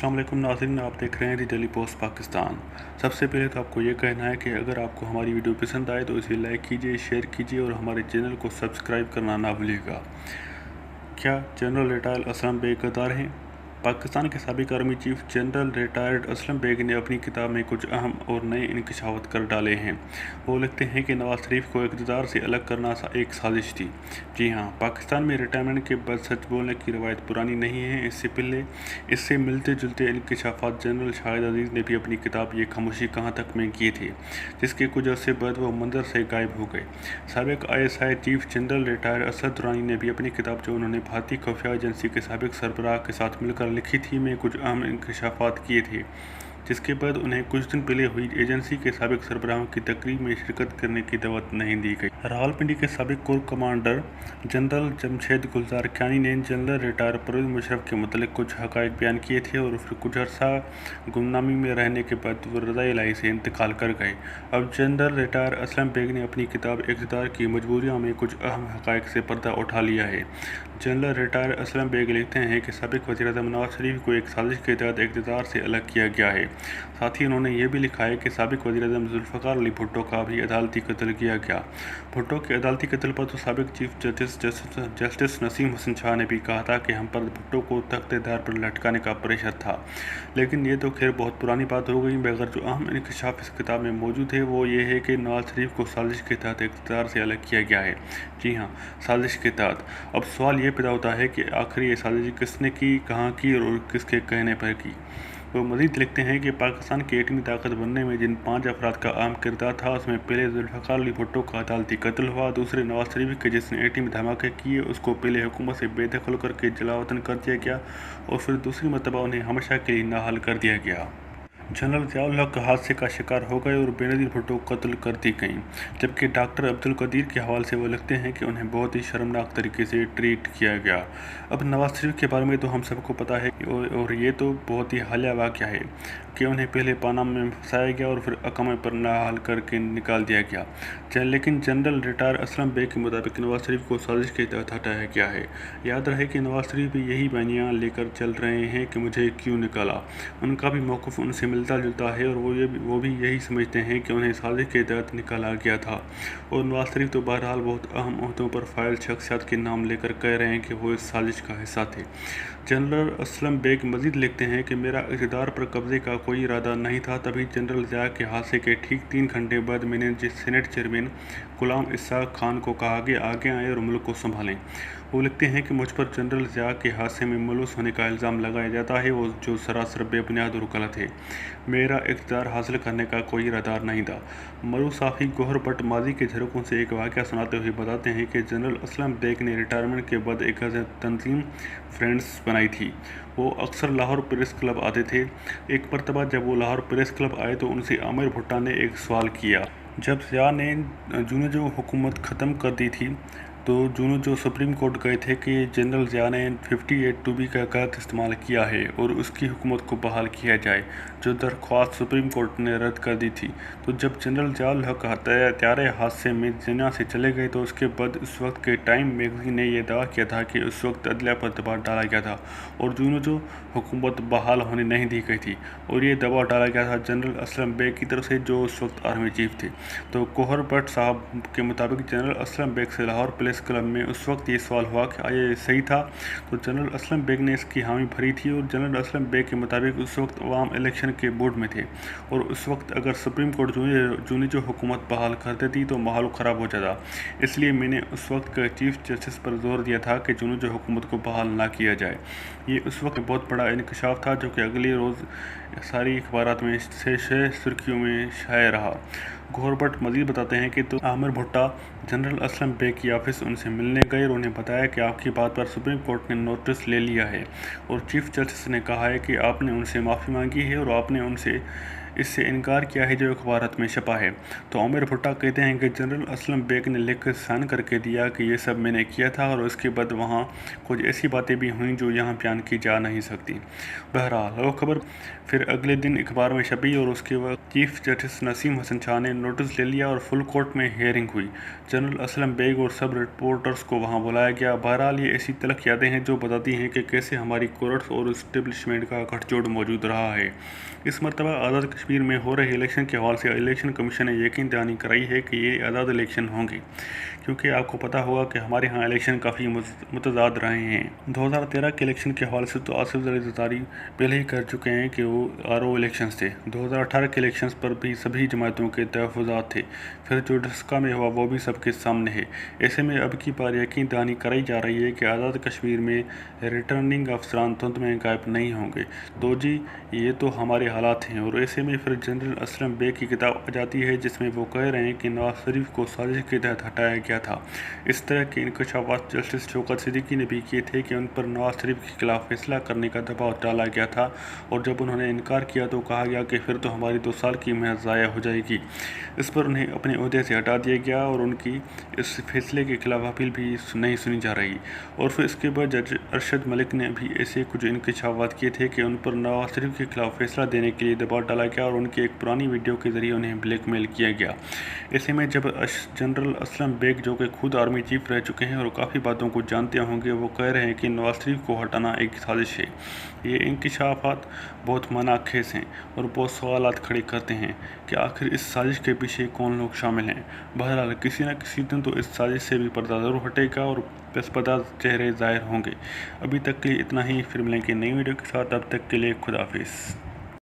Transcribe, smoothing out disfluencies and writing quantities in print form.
अस्सलाम वालेकुम नाज़रीन, आप देख रहे हैं दी डेली पोस्ट पाकिस्तान। सबसे पहले तो आपको ये कहना है कि अगर आपको हमारी वीडियो पसंद आए तो इसे लाइक कीजिए, शेयर कीजिए और हमारे चैनल को सब्सक्राइब करना ना भूलिएगा। क्या जनरल रिटायर्ड असलम बेग गद्दार हैं? पाकिस्तान के साबिक army chief general retired Aslam Beg ने अपनी किताब में कुछ अहम और नए इंकशाफात कर डाले हैं। वो लिखते हैं कि नवाज शरीफ को इक़्तिदार से अलग करना एक साजिश थी। जी हाँ, पाकिस्तान में रिटायरमेंट के बाद सच बोलने की रवायत पुरानी नहीं है। इससे मिलते जुलते इंकशाफात जनरल शाहिद अजीज़ ने भी अपनी किताब ये खामोशी कहाँ तक में किए थे, जिसके कुछ अरसे बाद वो मंजर से गायब हो गए। साबिक ISI chief general retired Asad Durrani ने भी अपनी किताब, जो उन्होंने भारतीय खुफिया एजेंसी के साबिक सरबराह के साथ मिलकर लिखी थी, में कुछ अहम इंकशाफात किए थे, जिसके बाद उन्हें कुछ दिन पहले हुई एजेंसी के साबिक सरबराहों की तकरीब में शिरकत करने की दावत नहीं दी गई। रावलपिंडी के साबिक कोर कमांडर जनरल जमशेद गुलजार क्यानी ने जनरल रिटायर परवेज़ मुशर्रफ के मुतालिक कुछ हक़ाइक़ बयान किए थे और फिर कुछ अर्सा गुमनामी में रहने के बाद वो रज़ाए इलाही से इंतकाल कर गए। अब जनरल रिटायर असलम बेग ने अपनी किताब इक़्तिदार की मजबूरियों में कुछ अहम हक़ाइक़ से पर्दा उठा लिया है। जनरल रिटायर असलम बेग लिखते हैं कि साबिक वज़ीर-ए-आज़म नवाज शरीफ को एक साजिश के तहत इक़्तिदार से अलग किया गया है। साथ ही उन्होंने ये भी लिखा है कि साबिक वज़ीर-ए-आज़म ज़ुल्फ़िकार अली भुट्टो का भी अदालती कत्ल किया गया। भुट्टो के अदालती कत्ल पर तो साबिक चीफ जस्टिस नसीम हसन शाह ने भी कहा था कि हम पर भुट्टो को तख्तेदार पर लटकाने का प्रेशर था। लेकिन ये तो खैर बहुत पुरानी बात हो गई। मगर जो अहम इंकशाफ इस किताब में मौजूद है वो ये है कि नवाज शरीफ को साजिश के तहत इक़्तिदार से अलग किया गया है। जी हाँ, साजिश के तहत। अब सवाल ये पैदा होता है कि आखिर ये साजिश किसने की, कहाँ की और किसके कहने पर की। वो मज़ीद लिखते हैं कि पाकिस्तान की एटमी ताकत बनने में जिन 5 अफराद का अहम किरदार था, उसमें पहले ज़ुल्फ़िकार अली भुट्टो का अदालती कत्ल हुआ, दूसरे नवाज शरीफ के जिसने एटमी धमाके किए उसको पहले हुकूमत से बेदखल करके जलावतन कर दिया गया और फिर दूसरी मरतबा उन्हें हमेशा के लिए नाअहल कर दिया गया। जनरल ज़ियाउल हक हादसे का शिकार हो गए और बेनज़ीर भुट्टो कत्ल कर दी गई, जबकि डॉक्टर अब्दुल कदीर के हवाले से वो लिखते हैं कि उन्हें बहुत ही शर्मनाक तरीके से ट्रीट किया गया। अब नवाज शरीफ के बारे में तो हम सबको पता है और ये तो बहुत ही हालिया वाक़या है कि उन्हें पहले पानाम में फंसाया गया और फिर अकामे पर नाअहल करके निकाल दिया गया। लेकिन जनरल रिटायर असलम बेग के मुताबिक नवाज शरीफ को साजिश के तहत हटाया गया है। याद रहे कि नवाज शरीफ भी यही बयानियाँ लेकर चल रहे हैं कि मुझे क्यों निकाला। उनका भी मौक़िफ़ उनसे मिलता जुलता है और वो भी यही समझते हैं कि उन्हें साजिश के तहत निकाला गया था। और नवाज शरीफ तो बहरहाल बहुत अहम ओहदों पर फाइल शख्सियत के नाम लेकर कह रहे हैं कि वो इस साजिश का हिस्सा थे। जनरल असलम बेग मज़ीद लिखते हैं कि मेरा इक़्तिदार पर कब्ज़े का कोई इरादा नहीं था। तभी जनरल ज़िया के हादसे के ठीक 3 घंटे बाद मैंने सीनेट चेयरमैन गुलाम इसहाक़ खान को कहा कि आगे आएँ और मुल्क को संभालें। वो लिखते हैं कि मुझ पर जनरल ज़िया के हादसे में मुलव्वस होने का इल्ज़ाम लगाया जाता है, वो जो सरासर बेबुनियाद और गलत है। मेरा इक़्तिदार हासिल करने का कोई इरादा नहीं था। मरू साफ़ी गौहर भट्ट माजी के झरोकों से एक वाक़या सुनाते हुए बताते हैं कि जनरल असलम बेग ने रिटायरमेंट के बाद एक तंजीम फ्रेंड्स बनाई थी। वो अक्सर लाहौर प्रेस क्लब आते थे। एक मरतबा जब वो लाहौर प्रेस क्लब आए तो उनसे आमिर भुट्टो ने एक सवाल किया। जब ज़िया ने जूनजो हुकूमत ख़त्म कर दी थी तो जूनजो सुप्रीम कोर्ट गए थे कि जनरल ज़िया ने 58(2)B का गलत इस्तेमाल किया है और उसकी हुकूमत को बहाल किया जाए, जो दरख्वास्त सुप्रीम कोर्ट ने रद्द कर दी थी। तो जब जनरल ज़ियाउल हक हत्यारे हादसे में दुनिया से चले गए तो उसके बाद उस वक्त के टाइम मैगज़ीन ने यह दावा किया था कि उस वक्त अदलिया पर दबाव डाला गया था और जूनजो हुकूमत बहाल होने नहीं दी गई थी और ये दबाव डाला गया था जनरल असलम बेग की तरफ से, जो उस वक्त आर्मी चीफ थे। तो गौहर भट्ट साहब के मुताबिक जनरल असलम बेग से लाहौर प्रेस क्लब में उस वक्त ये सवाल हुआ कि आया ये सही था, तो जनरल असलम बेग ने इसकी हामी भरी थी और जनरल असलम बेग के मुताबिक उस वक्त अवाम इलेक्शन के बोर्ड में थे और उस वक्त अगर सुप्रीम कोर्ट जूनजो हुकूमत बहाल कर देती तो माहौल ख़राब हो जाता। इसलिए मैंने उस वक्त के चीफ जस्टिस पर जोर दिया था कि जूनजो हुकूमत को बहाल ना किया जाए। ये उस वक्त बहुत बड़ा इंकशाफ था जो कि अगले रोज़ सारी अखबारात में से सुर्खियों में शाया रहा। गौहर भट्ट मज़ीद बताते हैं कि तो आमिर भुट्टो जनरल असलम बेग की ऑफिस उनसे मिलने गए और उन्हें बताया कि आपकी बात पर सुप्रीम कोर्ट ने नोटिस ले लिया है और चीफ जस्टिस ने कहा है कि आपने उनसे माफ़ी मांगी है और आपने उनसे اس से इनकार किया है जो अखबारात में छपा है। तो उमर भुट्टा कहते हैं कि जनरल असलम बेग ने लिख कर साइन करके दिया कि ये सब मैंने किया था और उसके बाद वहाँ कुछ ऐसी बातें भी हुई जो यहाँ बयान की जा नहीं सकती। बहरहाल वो खबर फिर अगले दिन अखबार में छपी और उसके बाद चीफ जस्टिस नसीम हसन शाह ने नोटिस ले लिया और फुल कोर्ट में हियरिंग हुई। जनरल असलम बेग और सब रिपोर्टर्स को वहाँ बुलाया गया। बहरहाल ये ऐसी तलख यादें हैं जो बताती हैं कि कैसे हमारी कोर्ट्स और इस्टेब्लिशमेंट का गठजोड़ मौजूद रहा है। इस मरतबा आज़ाद कश्मीर में हो रहे इलेक्शन के हवाले से इलेक्शन कमीशन ने यकीन दहानी कराई है कि ये आज़ाद इलेक्शन होंगे, क्योंकि आपको पता होगा कि हमारे यहाँ इलेक्शन काफ़ी मुतज़ाद रहे हैं। 2013 के इलेक्शन के हवाले से तो आसिफ ज़रदारी पहले ही कर चुके हैं कि वो आरओ इलेक्शंस थे। 2018 के इलेक्शंस पर भी सभी जमातों के तहफ़्फ़ुज़ात थे, फिर जो डस्का में हुआ वो भी सबके सामने है। ऐसे में अब की बार यकीन दहानी कराई जा रही है कि आज़ाद कश्मीर में रिटर्निंग अफसरान धुंध में गायब नहीं होंगे। तो जी ये तो हमारे हालात हैं। और ऐसे में फिर जनरल असलम बेग की किताब आ जाती है जिसमें वो कह रहे हैं कि नवाज शरीफ को साजिश के तहत हटाया गया था। इस तरह के इंकशाफात जस्टिस शौकत सिद्दीकी ने भी किए थे कि उन पर नवाज शरीफ के खिलाफ फैसला करने का दबाव डाला गया था, और जब उन्होंने इनकार किया तो कहा गया कि फिर तो हमारी 2 साल की मेहनत ज़ाया हो जाएगी। इस पर उन्हें अपने ओहदे से हटा दिया गया और उनकी इस फैसले के खिलाफ अपील भी नहीं सुनी जा रही। और फिर इसके बाद जज अरशद मलिक ने भी ऐसे कुछ इंकशाफात किए थे कि उन पर नवाज शरीफ के खिलाफ फैसला देने के लिए दबाव डाला गया और उनकी एक पुरानी वीडियो के ज़रिए उन्हें ब्लैकमेल किया गया। ऐसे में जब जनरल असलम बेग जो कि खुद आर्मी चीफ रह चुके हैं और काफ़ी बातों को जानते होंगे, वो कह रहे हैं कि नवाज शरीफ को हटाना एक साजिश है, ये इंकशाफात बहुत मनाखेज़ हैं और बहुत सवालात खड़े करते हैं कि आखिर इस साजिश के पीछे कौन लोग शामिल हैं। बहरहाल किसी न किसी दिन तो इस साजिश से भी पर्दा ज़रूर हटेगा और बेसपदा चेहरे ज़ाहिर होंगे। अभी तक के लिए इतना ही, फिर मिलेंगे नई वीडियो के साथ। अब तक के लिए खुदाफिज।